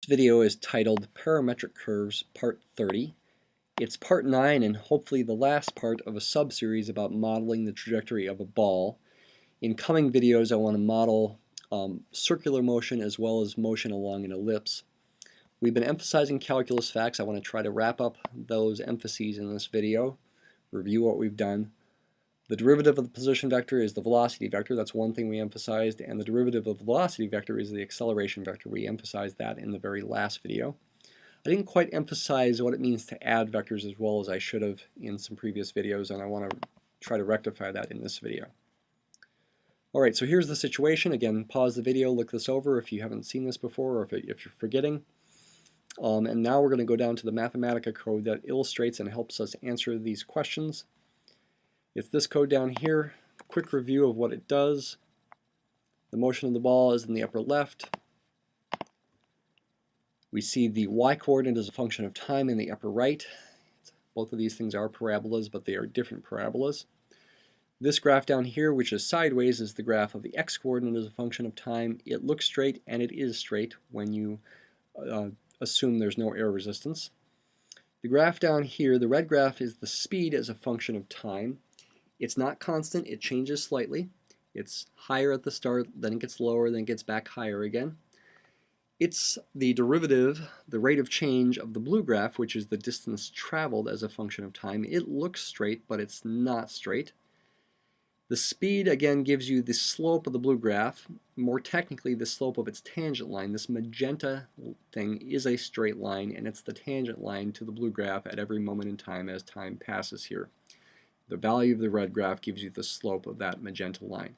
This video is titled Parametric Curves Part 30. It's Part 9 and hopefully the last part of a sub-series about modeling the trajectory of a ball. In coming videos I want to model circular motion as well as motion along an ellipse. We've been emphasizing calculus facts. I want to try to wrap up those emphases in this video, review what we've done. The derivative of the position vector is the velocity vector. That's one thing we emphasized, and the derivative of the velocity vector is the acceleration vector. We emphasized that in the very last video. I didn't quite emphasize what it means to add vectors as well as I should have in some previous videos, and I want to try to rectify that in this video. Alright, so here's the situation. Again, pause the video, look this over if you haven't seen this before or if you're forgetting. And now we're going to go down to the Mathematica code that illustrates and helps us answer these questions. It's this code down here. Quick review of what it does. The motion of the ball is in the upper left. We see the y-coordinate as a function of time in the upper right. Both of these things are parabolas, but they are different parabolas. This graph down here, which is sideways, is the graph of the x-coordinate as a function of time. It looks straight, and it is straight when you assume there's no air resistance. The graph down here, the red graph, is the speed as a function of time. It's not constant, it changes slightly. It's higher at the start, then it gets lower, then it gets back higher again. It's the derivative, the rate of change of the blue graph, which is the distance traveled as a function of time. It looks straight, but it's not straight. The speed, again, gives you the slope of the blue graph. More technically, the slope of its tangent line. This magenta thing is a straight line, and it's the tangent line to the blue graph at every moment in time as time passes here. The value of the red graph gives you the slope of that magenta line.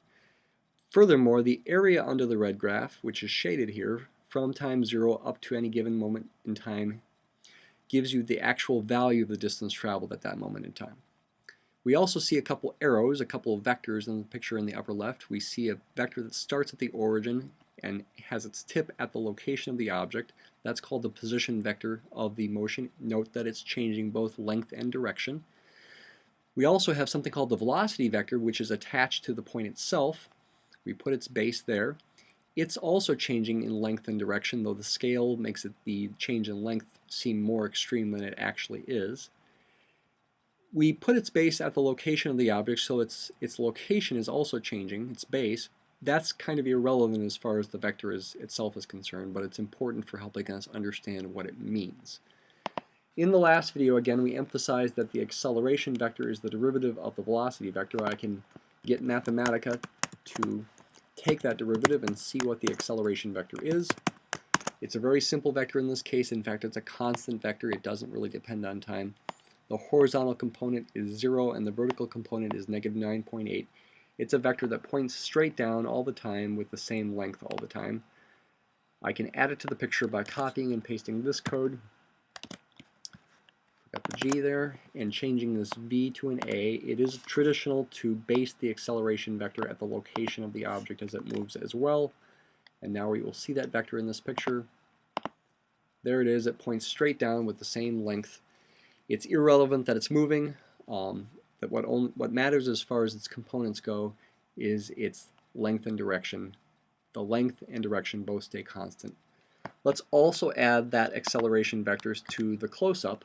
Furthermore, the area under the red graph, which is shaded here, from time 0 up to any given moment in time, gives you the actual value of the distance traveled at that moment in time. We also see a couple arrows, a couple of vectors in the picture in the upper left. We see a vector that starts at the origin and has its tip at the location of the object. That's called the position vector of the motion. Note that it's changing both length and direction. We also have something called the velocity vector, which is attached to the point itself. We put its base there. It's also changing in length and direction, though the scale makes the change in length seem more extreme than it actually is. We put its base at the location of the object, so its location is also changing, its base. That's kind of irrelevant as far as the vector itself is concerned, but it's important for helping us understand what it means. In the last video, again, we emphasized that the acceleration vector is the derivative of the velocity vector. I can get Mathematica to take that derivative and see what the acceleration vector is. It's a very simple vector in this case. In fact, it's a constant vector. It doesn't really depend on time. The horizontal component is 0 and the vertical component is -9.8. It's a vector that points straight down all the time with the same length all the time. I can add it to the picture by copying and pasting this code. Got the G there, and changing this V to an A. It is traditional to base the acceleration vector at the location of the object as it moves as well. And now we will see that vector in this picture. There it is. It points straight down with the same length. It's irrelevant that it's moving. That what matters as far as its components go is its length and direction. The length and direction both stay constant. Let's also add that acceleration vectors to the close-up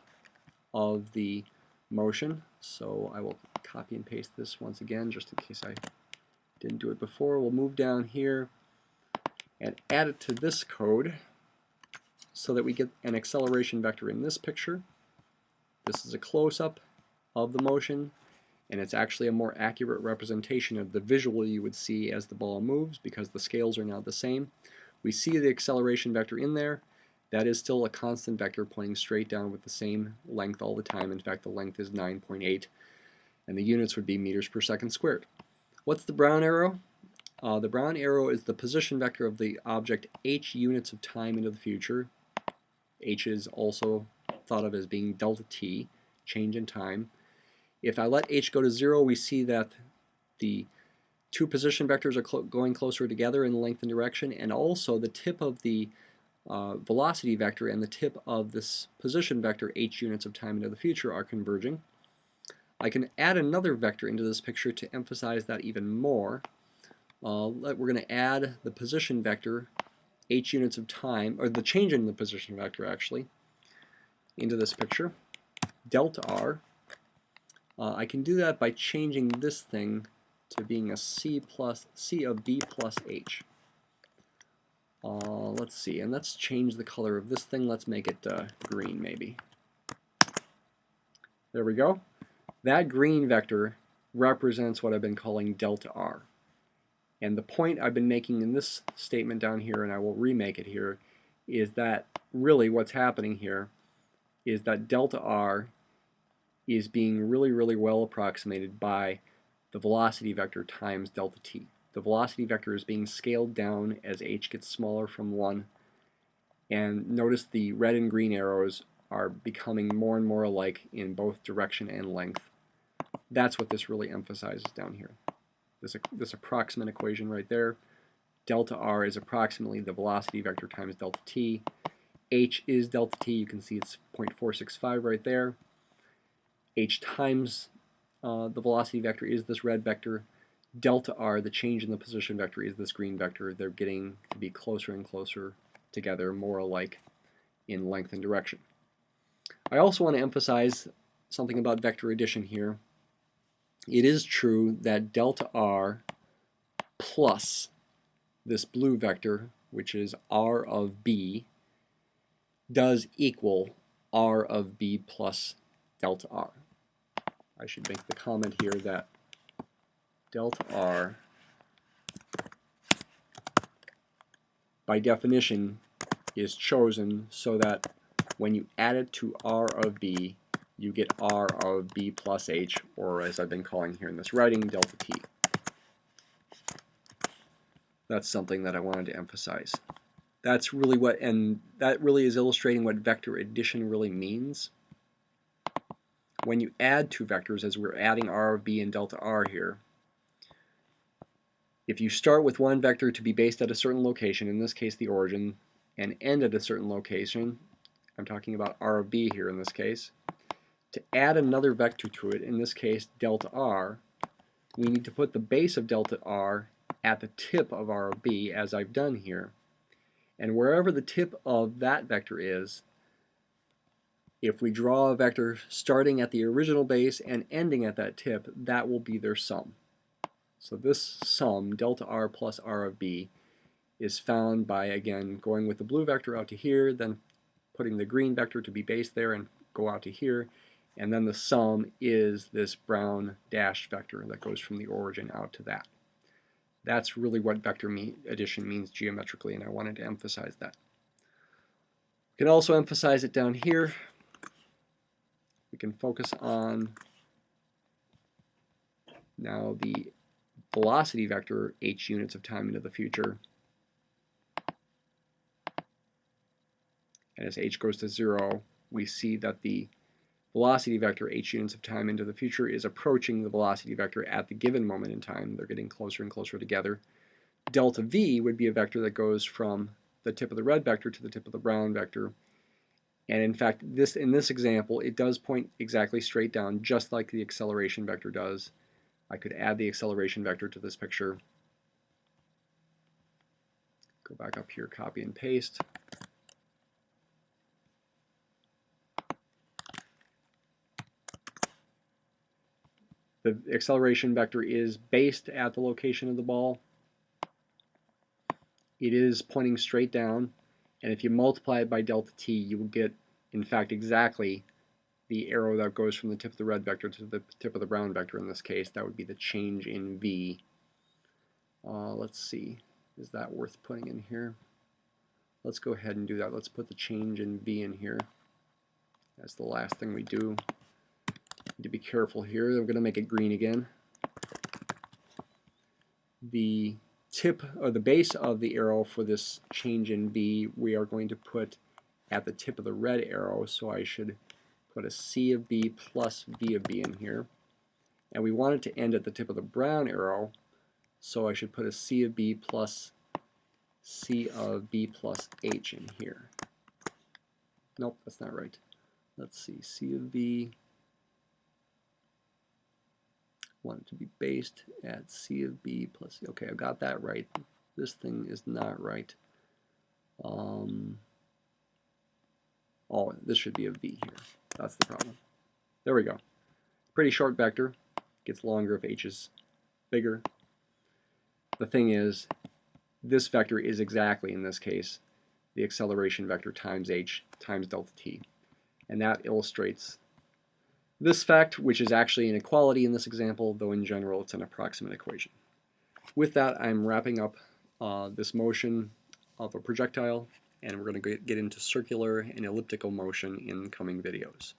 of the motion. So I will copy and paste this once again just in case I didn't do it before. We'll move down here and add it to this code so that we get an acceleration vector in this picture. This is a close-up of the motion, and it's actually a more accurate representation of the visual you would see as the ball moves because the scales are now the same. We see the acceleration vector in there. That is still a constant vector pointing straight down with the same length all the time. In fact, the length is 9.8, and the units would be meters per second squared. What's the brown arrow? The brown arrow is the position vector of the object h units of time into the future. H is also thought of as being delta t, change in time. If I let h go to 0, we see that the two position vectors are going closer together in length and direction, and also the tip of the velocity vector and the tip of this position vector h units of time into the future are converging. I can add another vector into this picture to emphasize that even more. We're going to add the position vector h units of time, or the change in the position vector actually, into this picture, delta r. I can do that by changing this thing to being a c of b plus h. Let's see, and let's change the color of this thing. Let's make it green maybe. There we go. That green vector represents what I've been calling delta r. And the point I've been making in this statement down here, and I will remake it here, is that really what's happening here is that delta r is being really well approximated by the velocity vector times delta t. The velocity vector is being scaled down as h gets smaller from 1. And notice the red and green arrows are becoming more and more alike in both direction and length. That's what this really emphasizes down here. This approximate equation right there. Delta r is approximately the velocity vector times delta t. H is delta t. You can see it's 0.465 right there. H times the velocity vector is this red vector. Delta r, the change in the position vector, is this green vector. They're getting to be closer and closer together, more alike in length and direction. I also want to emphasize something about vector addition here. It is true that delta r plus this blue vector, which is r of b, does equal r of b plus delta r. I should make the comment here that delta r, by definition, is chosen so that when you add it to r of b, you get r of b plus h, or as I've been calling here in this writing, delta t. That's something that I wanted to emphasize. That's really what, and that really is illustrating what vector addition really means. When you add two vectors, as we're adding r of b and delta r here, if you start with one vector to be based at a certain location, in this case the origin, and end at a certain location, I'm talking about r of b here in this case, to add another vector to it, in this case delta r, we need to put the base of delta r at the tip of r of b, as I've done here. And wherever the tip of that vector is, if we draw a vector starting at the original base and ending at that tip, that will be their sum. So this sum, delta r plus r of b, is found by, again, going with the blue vector out to here, then putting the green vector to be based there and go out to here, and then the sum is this brown dashed vector that goes from the origin out to that. That's really what vector addition means geometrically, and I wanted to emphasize that. We can also emphasize it down here. We can focus on now the velocity vector h units of time into the future. And as h goes to 0, we see that the velocity vector h units of time into the future is approaching the velocity vector at the given moment in time. They're getting closer and closer together. Delta v would be a vector that goes from the tip of the red vector to the tip of the brown vector. And in fact, in this example, it does point exactly straight down, just like the acceleration vector does. I could add the acceleration vector to this picture. Go back up here, copy and paste. The acceleration vector is based at the location of the ball. It is pointing straight down, and if you multiply it by delta t, you will get, in fact, exactly the arrow that goes from the tip of the red vector to the tip of the brown vector in this case. That would be the change in v. Let's see, is that worth putting in here? Let's go ahead and do that. Let's put the change in v in here. That's the last thing we do. Need to be careful here. We're going to make it green again. The tip or the base of the arrow for this change in v we are going to put at the tip of the red arrow, so I should put a c of b plus v of b in here. And we want it to end at the tip of the brown arrow, so I should put a c of b plus c of b plus h in here. Nope, that's not right. Let's see, c of b, want it to be based at c of b plus c. Okay, I've got that right. This thing is not right. Oh, this should be a v here. That's the problem. There we go. Pretty short vector. Gets longer if h is bigger. The thing is, this vector is exactly, in this case, the acceleration vector times h times delta t. And that illustrates this fact, which is actually an equality in this example, though in general it's an approximate equation. With that, I'm wrapping up this motion of a projectile, and we're going to get into circular and elliptical motion in coming videos.